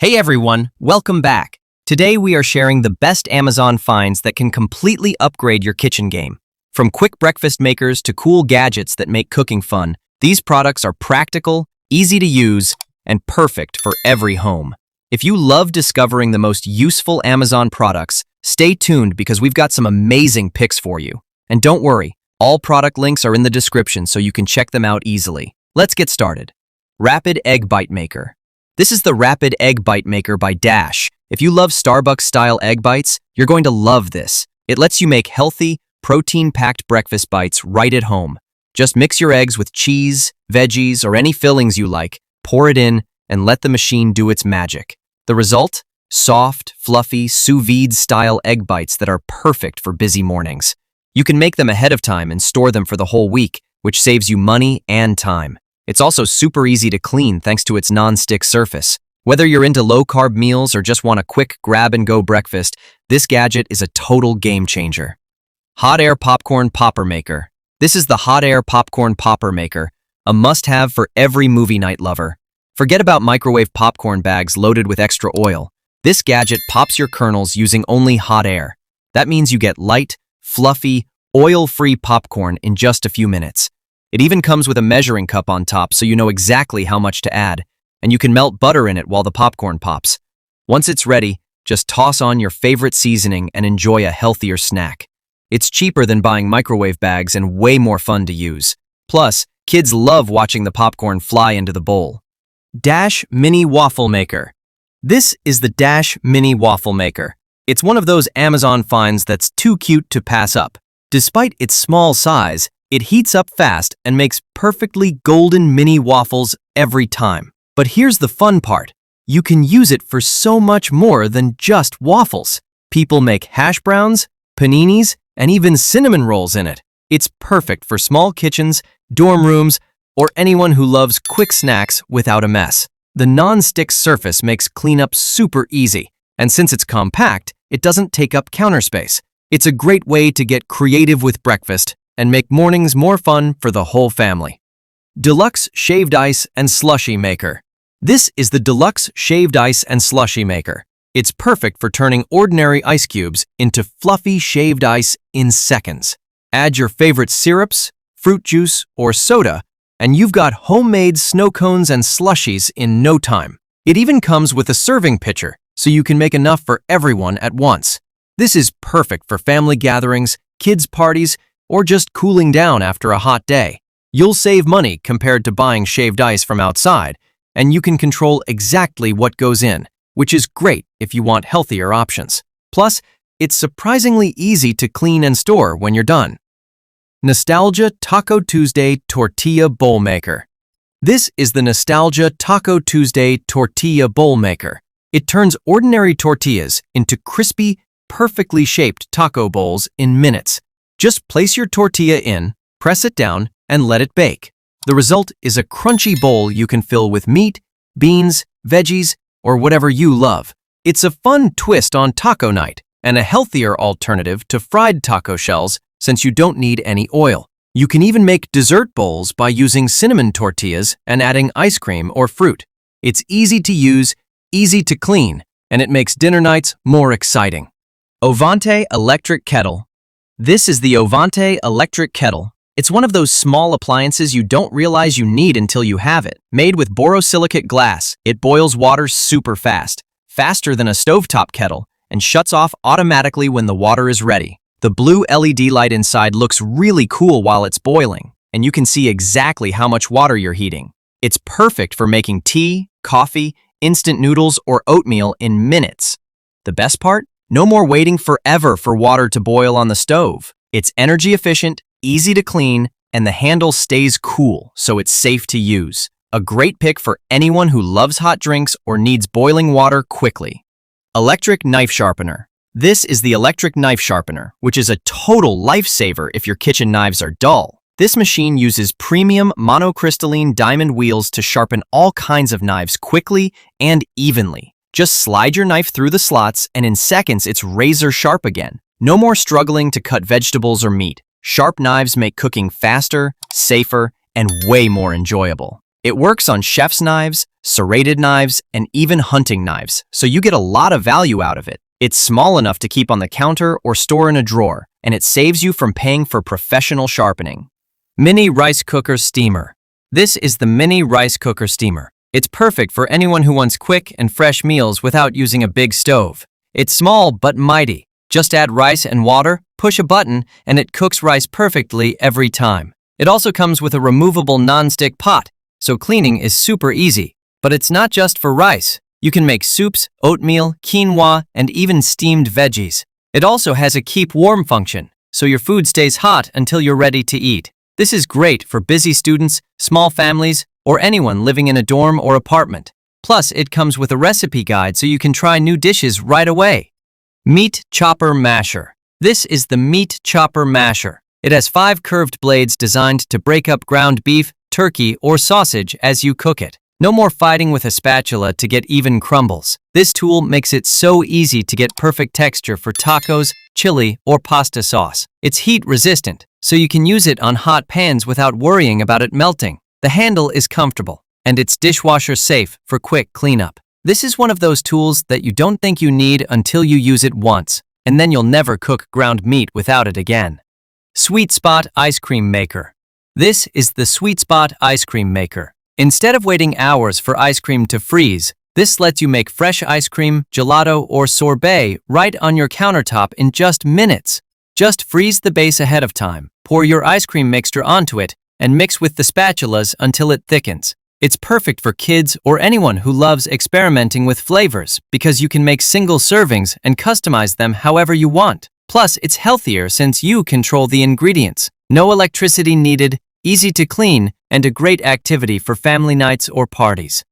Hey everyone, welcome back. Today we are sharing the best Amazon finds that can completely upgrade your kitchen game. From quick breakfast makers to cool gadgets that make cooking fun, these products are practical, easy to use, and perfect for every home. If you love discovering the most useful Amazon products, stay tuned because we've got some amazing picks for you. And don't worry, all product links are in the description so you can check them out easily. Let's get started. Rapid Egg Bite Maker. This is the Rapid Egg Bite Maker by Dash. If you love Starbucks-style egg bites, you're going to love this. It lets you make healthy, protein-packed breakfast bites right at home. Just mix your eggs with cheese, veggies, or any fillings you like, pour it in, and let the machine do its magic. The result? Soft, fluffy, sous vide-style egg bites that are perfect for busy mornings. You can make them ahead of time and store them for the whole week, which saves you money and time. It's also super easy to clean thanks to its non-stick surface. Whether you're into low-carb meals or just want a quick grab-and-go breakfast, this gadget is a total game-changer. Hot Air Popcorn Popper Maker. This is the Hot Air Popcorn Popper Maker, a must-have for every movie night lover. Forget about microwave popcorn bags loaded with extra oil. This gadget pops your kernels using only hot air. That means you get light, fluffy, oil-free popcorn in just a few minutes. It even comes with a measuring cup on top so you know exactly how much to add, and you can melt butter in it while the popcorn pops. Once it's ready, just toss on your favorite seasoning and enjoy a healthier snack. It's cheaper than buying microwave bags and way more fun to use. Plus, kids love watching the popcorn fly into the bowl. Dash Mini Waffle Maker. This is the Dash Mini Waffle Maker. It's one of those Amazon finds that's too cute to pass up. Despite its small size, it heats up fast and makes perfectly golden mini waffles every time. But here's the fun part. You can use it for so much more than just waffles. People make hash browns, paninis, and even cinnamon rolls in it. It's perfect for small kitchens, dorm rooms, or anyone who loves quick snacks without a mess. The non-stick surface makes cleanup super easy, and since it's compact, it doesn't take up counter space. It's a great way to get creative with breakfast and make mornings more fun for the whole family. Deluxe Shaved Ice and Slushie Maker. This is the Deluxe Shaved Ice and Slushie Maker. It's perfect for turning ordinary ice cubes into fluffy shaved ice in seconds. Add your favorite syrups, fruit juice, or soda, and you've got homemade snow cones and slushies in no time. It even comes with a serving pitcher, so you can make enough for everyone at once. This is perfect for family gatherings, kids' parties, or just cooling down after a hot day. You'll save money compared to buying shaved ice from outside, and you can control exactly what goes in, which is great if you want healthier options. Plus, it's surprisingly easy to clean and store when you're done. Nostalgia Taco Tuesday Tortilla Bowl Maker. This is the Nostalgia Taco Tuesday Tortilla Bowl Maker. It turns ordinary tortillas into crispy, perfectly shaped taco bowls in minutes. Just place your tortilla in, press it down, and let it bake. The result is a crunchy bowl you can fill with meat, beans, veggies, or whatever you love. It's a fun twist on taco night and a healthier alternative to fried taco shells since you don't need any oil. You can even make dessert bowls by using cinnamon tortillas and adding ice cream or fruit. It's easy to use, easy to clean, and it makes dinner nights more exciting. Ovante Electric Kettle. This is the Ovante Electric Kettle. It's one of those small appliances you don't realize you need until you have it. Made with borosilicate glass, it boils water super fast, faster than a stovetop kettle, and shuts off automatically when the water is ready. The blue LED light inside looks really cool while it's boiling, and you can see exactly how much water you're heating. It's perfect for making tea, coffee, instant noodles, or oatmeal in minutes. The best part? No more waiting forever for water to boil on the stove. It's energy efficient, easy to clean, and the handle stays cool, so it's safe to use. A great pick for anyone who loves hot drinks or needs boiling water quickly. Electric Knife Sharpener. This is the electric knife sharpener, which is a total lifesaver if your kitchen knives are dull. This machine uses premium monocrystalline diamond wheels to sharpen all kinds of knives quickly and evenly. Just slide your knife through the slots, and in seconds it's razor sharp again. No more struggling to cut vegetables or meat. Sharp knives make cooking faster, safer, and way more enjoyable. It works on chef's knives, serrated knives, and even hunting knives, so you get a lot of value out of it. It's small enough to keep on the counter or store in a drawer, and it saves you from paying for professional sharpening. Mini Rice Cooker Steamer. This is the Mini Rice Cooker Steamer. It's perfect for anyone who wants quick and fresh meals without using a big stove. It's small but mighty. Just add rice and water, push a button, and it cooks rice perfectly every time. It also comes with a removable non-stick pot, so cleaning is super easy. But it's not just for rice. You can make soups, oatmeal, quinoa, and even steamed veggies. It also has a keep warm function, so your food stays hot until you're ready to eat. This is great for busy students, small families, or anyone living in a dorm or apartment. Plus, it comes with a recipe guide so you can try new dishes right away. Meat Chopper Masher. This is the Meat Chopper Masher. It has 5 curved blades designed to break up ground beef, turkey, or sausage as you cook it. No more fighting with a spatula to get even crumbles. This tool makes it so easy to get perfect texture for tacos, chili, or pasta sauce. It's heat resistant, so you can use it on hot pans without worrying about it melting. The handle is comfortable, and it's dishwasher safe for quick cleanup. This is one of those tools that you don't think you need until you use it once, and then you'll never cook ground meat without it again. Sweet Spot Ice Cream Maker. This is the Sweet Spot Ice Cream Maker. Instead of waiting hours for ice cream to freeze, this lets you make fresh ice cream, gelato, or sorbet right on your countertop in just minutes. Just freeze the base ahead of time, pour your ice cream mixture onto it, and mix with the spatulas until it thickens. It's perfect for kids or anyone who loves experimenting with flavors because you can make single servings and customize them however you want. Plus, it's healthier since you control the ingredients. No electricity needed, easy to clean, and a great activity for family nights or parties.